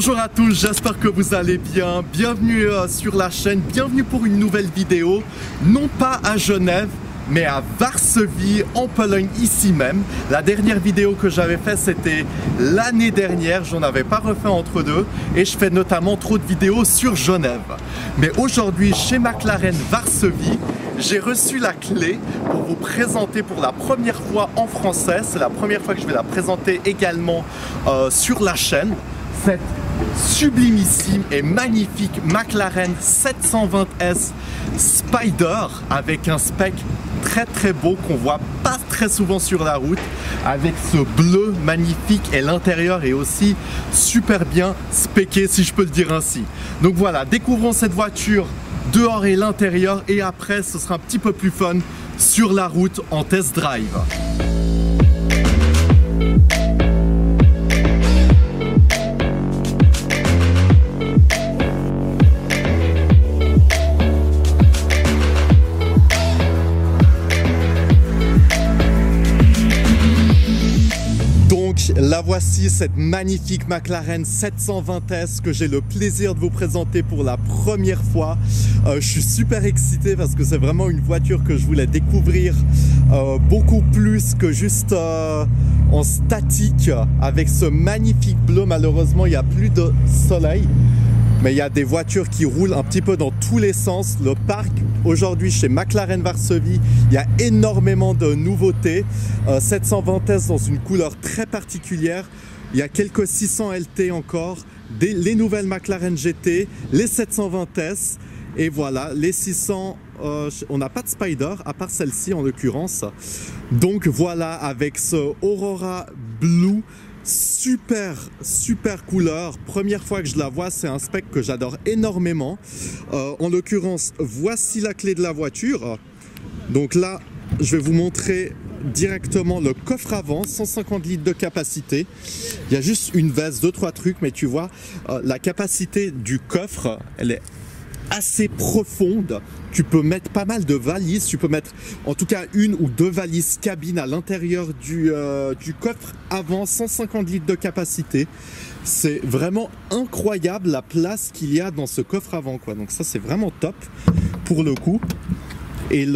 Bonjour à tous, j'espère que vous allez bien. Bienvenue sur la chaîne, bienvenue pour une nouvelle vidéo, non pas à Genève, mais à Varsovie, en Pologne, ici même. La dernière vidéo que j'avais faite, c'était l'année dernière, j'en avais pas refait entre deux, et je fais notamment trop de vidéos sur Genève. Mais aujourd'hui, chez McLaren Varsovie, j'ai reçu la clé pour vous présenter pour la première fois en français. C'est la première fois que je vais la présenter également sur la chaîne. Cette sublimissime et magnifique McLaren 720S Spider avec un spec très beau qu'on voit pas très souvent sur la route, avec ce bleu magnifique, et l'intérieur est aussi super bien spéqué, si je peux le dire ainsi. Donc voilà, découvrons cette voiture dehors et l'intérieur, et après ce sera un petit peu plus fun sur la route en test drive. La voici, cette magnifique McLaren 720S que j'ai le plaisir de vous présenter pour la première fois. Je suis super excité parce que c'est vraiment une voiture que je voulais découvrir beaucoup plus que juste en statique, avec ce magnifique bleu. Malheureusement, il n'y a plus de soleil, mais il y a des voitures qui roulent un petit peu dans tous les sens. Le parc aujourd'hui chez McLaren Varsovie, il y a énormément de nouveautés. 720S dans une couleur très particulière. Il y a quelques 600 LT encore, les nouvelles McLaren GT, les 720S. Et voilà, les 600, on n'a pas de Spider, à part celle-ci en l'occurrence. Donc voilà, avec ce Aurora Blue, super couleur. Première fois que je la vois, c'est un spec que j'adore énormément. En l'occurrence, voici la clé de la voiture. Donc là, je vais vous montrer directement le coffre avant, 150 litres de capacité. Il y a juste une veste, 2-3 trucs, mais tu vois, la capacité du coffre, elle est assez profonde. Tu peux mettre pas mal de valises, tu peux mettre en tout cas une ou deux valises cabine à l'intérieur du coffre avant, 150 litres de capacité. C'est vraiment incroyable la place qu'il y a dans ce coffre avant, quoi. Donc ça, c'est vraiment top pour le coup. Et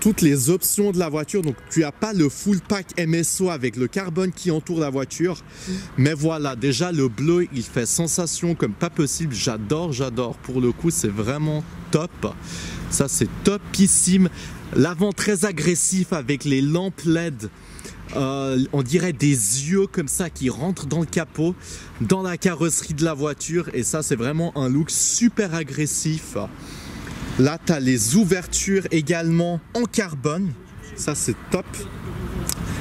toutes les options de la voiture, donc tu n'as pas le full pack MSO avec le carbone qui entoure la voiture, mais voilà, déjà le bleu, il fait sensation comme pas possible. J'adore, pour le coup, c'est vraiment top. Ça, c'est topissime. L'avant très agressif avec les lampes LED. On dirait des yeux comme ça qui rentrent dans le capot, dans la carrosserie de la voiture, et ça, c'est vraiment un look super agressif. Là, tu as les ouvertures également en carbone. Ça, c'est top.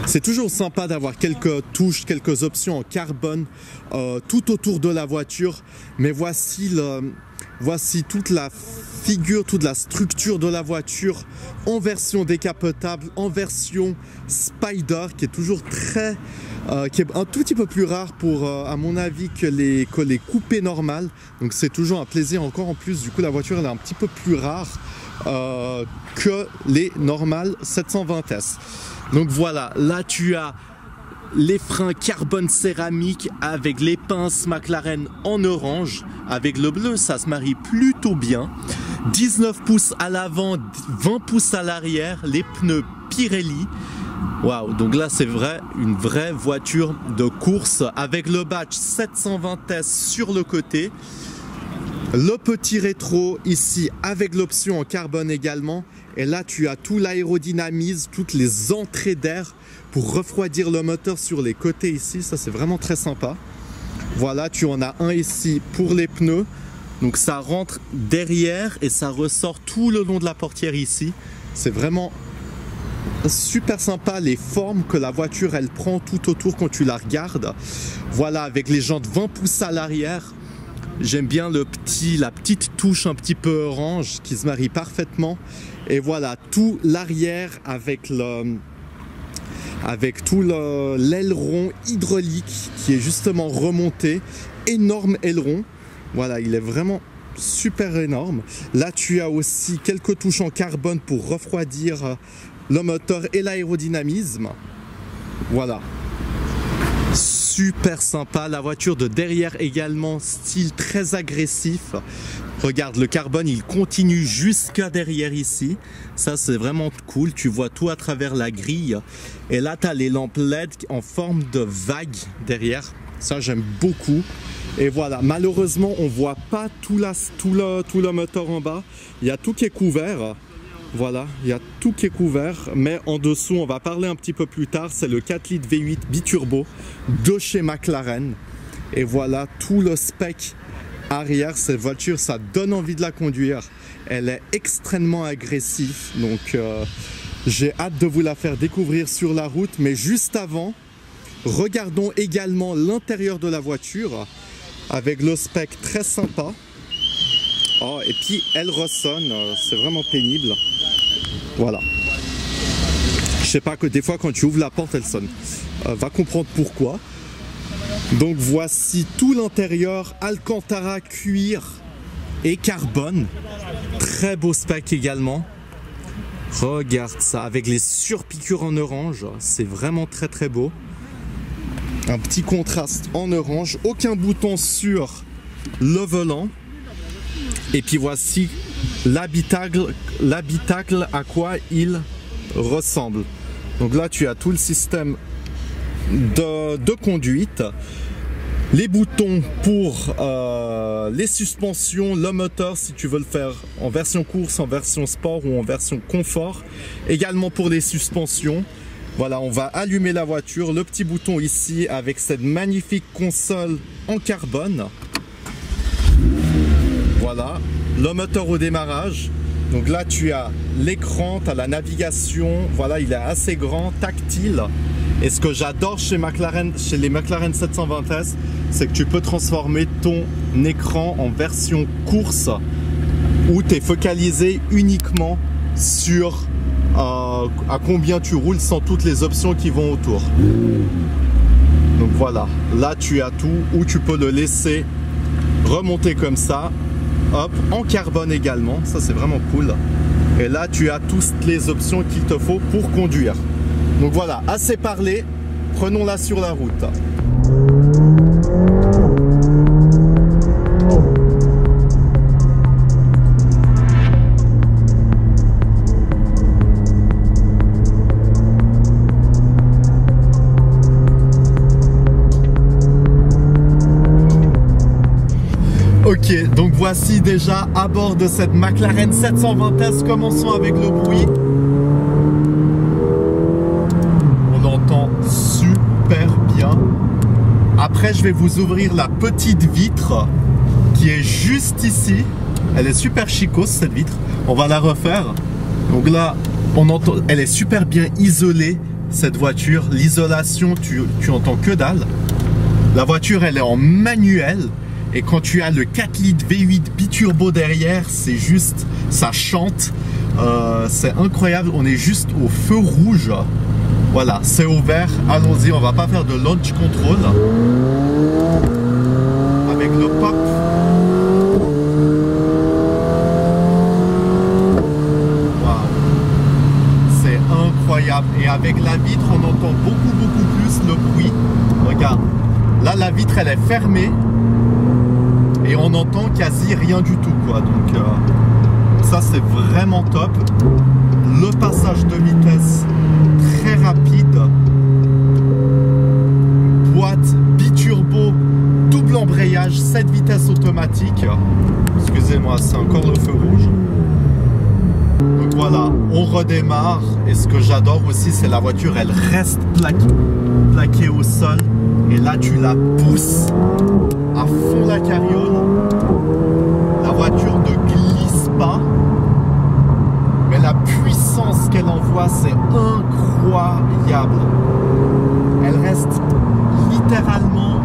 C'est toujours sympa d'avoir quelques touches, quelques options en carbone tout autour de la voiture. Mais voici toute la figure, toute la structure de la voiture en version décapotable, en version Spider, qui est toujours qui est un tout petit peu plus rare pour, à mon avis, que les coupés normales. Donc c'est toujours un plaisir. Encore en plus, du coup, la voiture elle est un petit peu plus rare que les normales 720S. Donc voilà, là tu as les freins carbone céramique avec les pinces McLaren en orange. Avec le bleu, ça se marie plutôt bien. 19 pouces à l'avant, 20 pouces à l'arrière, les pneus Pirelli. Waouh, donc là c'est une vraie voiture de course avec le badge 720S sur le côté. Le petit rétro ici avec l'option en carbone également. Et là tu as tout l'aérodynamisme, toutes les entrées d'air pour refroidir le moteur sur les côtés ici. Ça, c'est vraiment très sympa. Voilà, tu en as un ici pour les pneus. Donc ça rentre derrière et ça ressort tout le long de la portière ici. C'est vraiment super sympa les formes que la voiture elle prend tout autour quand tu la regardes. Voilà, avec les jantes 20 pouces à l'arrière. J'aime bien la petite touche un petit peu orange qui se marie parfaitement. Et voilà, tout l'arrière avec tout l'aileron hydraulique qui est justement remonté. Énorme aileron. Voilà, il est vraiment super énorme. Là, tu as aussi quelques touches en carbone pour refroidir le moteur et l'aérodynamisme. Voilà. super sympa. La voiture de derrière également, style très agressif. Regarde, le carbone, il continue jusqu'à derrière ici. Ça, c'est vraiment cool. Tu vois tout à travers la grille. Et là, tu as les lampes LED en forme de vague derrière. Ça, j'aime beaucoup. Et voilà, malheureusement, on voit pas tout le moteur en bas. Il y a tout qui est couvert. Voilà, il y a tout qui est couvert. Mais en dessous, on va parler un petit peu plus tard. C'est le 4 litres V8 biturbo de chez McLaren. Et voilà tout le spec arrière. Cette voiture, ça donne envie de la conduire. Elle est extrêmement agressive. Donc, j'ai hâte de vous la faire découvrir sur la route. Mais juste avant, regardons également l'intérieur de la voiture. Avec le spec très sympa. Oh, et puis elle ressonne, c'est vraiment pénible. Voilà. Je sais pas, que des fois quand tu ouvres la porte, elle sonne. Va comprendre pourquoi. Donc voici tout l'intérieur, Alcantara, cuir et carbone. Très beau spec également. Regarde ça, avec les surpiqûres en orange. C'est vraiment très très beau. Un petit contraste en orange, aucun bouton sur le volant. Et puis voici l'habitacle à quoi il ressemble. Donc là, tu as tout le système de conduite. Les boutons pour les suspensions, le moteur si tu veux le faire en version course, en version sport ou en version confort. Également pour les suspensions. Voilà, on va allumer la voiture, le petit bouton ici avec cette magnifique console en carbone. Voilà, le moteur au démarrage. Donc là, tu as l'écran, tu as la navigation. Voilà, il est assez grand, tactile. Et ce que j'adore chez McLaren, chez les McLaren 720S, c'est que tu peux transformer ton écran en version course où tu es focalisé uniquement sur à combien tu roules sans toutes les options qui vont autour. Donc voilà, là tu as tout, ou tu peux le laisser remonter comme ça, hop, en carbone également, ça c'est vraiment cool. Et là tu as toutes les options qu'il te faut pour conduire. Donc voilà, assez parlé, prenons-la sur la route. Ok, donc voici déjà à bord de cette McLaren 720S. Commençons avec le bruit. On entend super bien. Après, je vais vous ouvrir la petite vitre qui est juste ici. Elle est super chicose cette vitre. On va la refaire. Donc là, on entend. Elle est super bien isolée cette voiture. L'isolation, tu entends que dalle. La voiture, elle est en manuel. Et quand tu as le 4 litres V8 biturbo derrière, c'est juste, ça chante. C'est incroyable, on est juste au feu rouge. Voilà, c'est ouvert. Allons-y, on va pas faire de launch control. Avec le pop. Wow. C'est incroyable. Et avec la vitre, on entend beaucoup plus le bruit. Regarde, là la vitre elle est fermée. Et on entend quasi rien du tout, quoi. Donc ça c'est vraiment top. Le passage de vitesse très rapide. Boîte biturbo, double embrayage, 7 vitesses automatique. Excusez-moi, c'est encore le feu rouge. Donc voilà, on redémarre. Et ce que j'adore aussi, c'est la voiture, elle reste plaquée au sol. Et là tu la pousses à fond la carriole. La voiture ne glisse pas, mais la puissance qu'elle envoie, c'est incroyable. Elle reste littéralement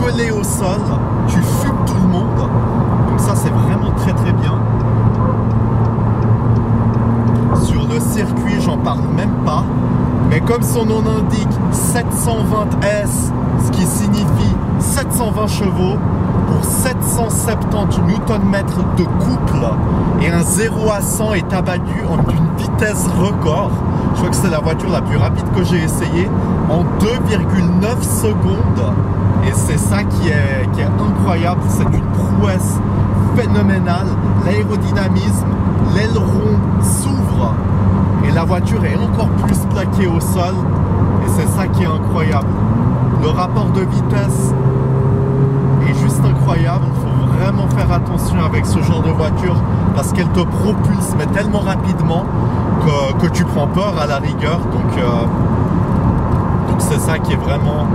collée au sol. Tu fumes tout le monde. Donc ça, c'est vraiment très bien. Sur le circuit, j'en parle même pas. Mais comme son nom l'indique, 720S, ce qui signifie 720 chevaux pour 770 Nm de couple, et un 0 à 100 est abattu en une vitesse record. Je crois que c'est la voiture la plus rapide que j'ai essayée en 2,9 secondes. Et c'est ça qui est incroyable. C'est une prouesse phénoménale. L'aérodynamisme, l'aileron s'ouvre et la voiture est encore plus plaquée au sol. Et c'est ça qui est incroyable. Le rapport de vitesse est juste incroyable. Il faut vraiment faire attention avec ce genre de voiture parce qu'elle te propulse mais tellement rapidement que tu prends peur à la rigueur. Donc c'est ça qui est vraiment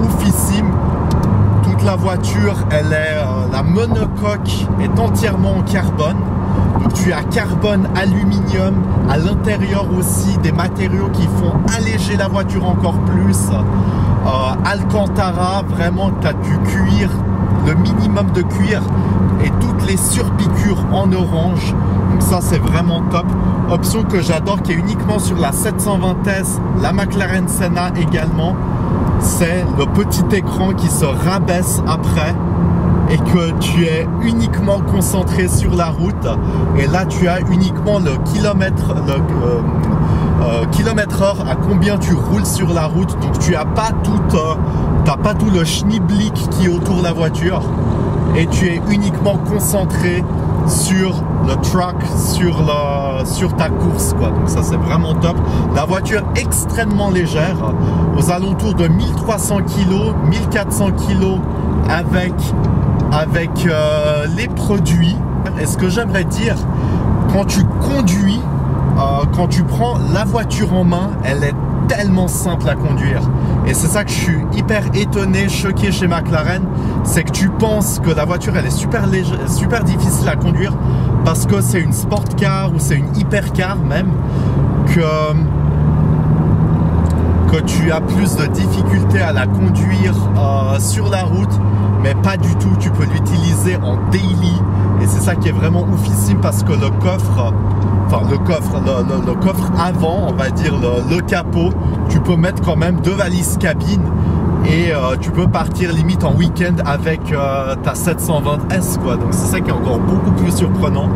oufissime. Toute la voiture, la monocoque est entièrement en carbone. Donc tu as carbone, aluminium, à l'intérieur aussi des matériaux qui font alléger la voiture encore plus. Alcantara, vraiment tu as du cuir, le minimum de cuir et toutes les surpiqûres en orange. Donc ça c'est vraiment top. Option que j'adore qui est uniquement sur la 720S, la McLaren Senna également. C'est le petit écran qui se rabaisse après et que tu es uniquement concentré sur la route. Et là tu as uniquement le kilomètre-heure à combien tu roules sur la route. Donc tu n'as pas tout le schniblick qui est autour de la voiture et tu es uniquement concentré sur le track, sur ta course quoi. Donc ça c'est vraiment top. La voiture extrêmement légère, aux alentours de 1300 kg, 1400 kg avec les produits. Et ce que j'aimerais dire, quand tu conduis, quand tu prends la voiture en main, elle est tellement simple à conduire. Et c'est ça que je suis hyper étonné, choqué chez McLaren, c'est que tu penses que la voiture elle est super légère, super difficile à conduire parce que c'est une sport car ou c'est une hypercar même, que tu as plus de difficultés à la conduire sur la route, mais pas du tout. Tu peux l'utiliser en daily et c'est ça qui est vraiment oufissime parce que le coffre avant, on va dire le capot, tu peux mettre quand même 2 valises cabine et tu peux partir limite en week-end avec ta 720S quoi. Donc c'est ça qui est encore beaucoup plus surprenant.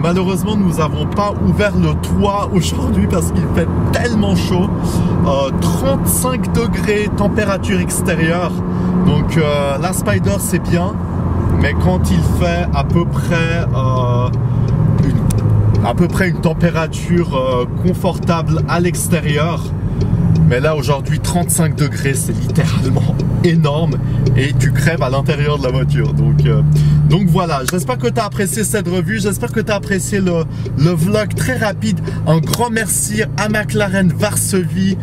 Malheureusement nous n'avons pas ouvert le toit aujourd'hui parce qu'il fait tellement chaud. 35 degrés température extérieure. Donc la Spider c'est bien, mais quand il fait à peu près une température confortable à l'extérieur. Mais là aujourd'hui 35 degrés c'est littéralement énorme et tu crèves à l'intérieur de la voiture. Donc voilà, j'espère que tu as apprécié cette revue, j'espère que tu as apprécié le vlog très rapide. Un grand merci à McLaren Varsovie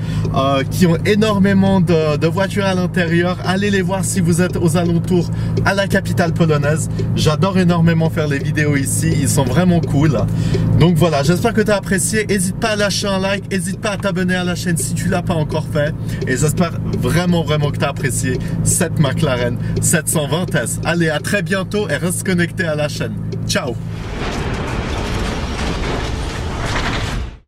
qui ont énormément de voitures à l'intérieur. Allez les voir si vous êtes aux alentours à la capitale polonaise. J'adore énormément faire les vidéos ici, ils sont vraiment cool. Donc voilà, j'espère que tu as apprécié. N'hésite pas à lâcher un like, n'hésite pas à t'abonner à la chaîne si tu l'as pas encore fait. Et j'espère vraiment que tu as apprécié cette McLaren 720S. Allez, à très bientôt et reste connecté à la chaîne. Ciao!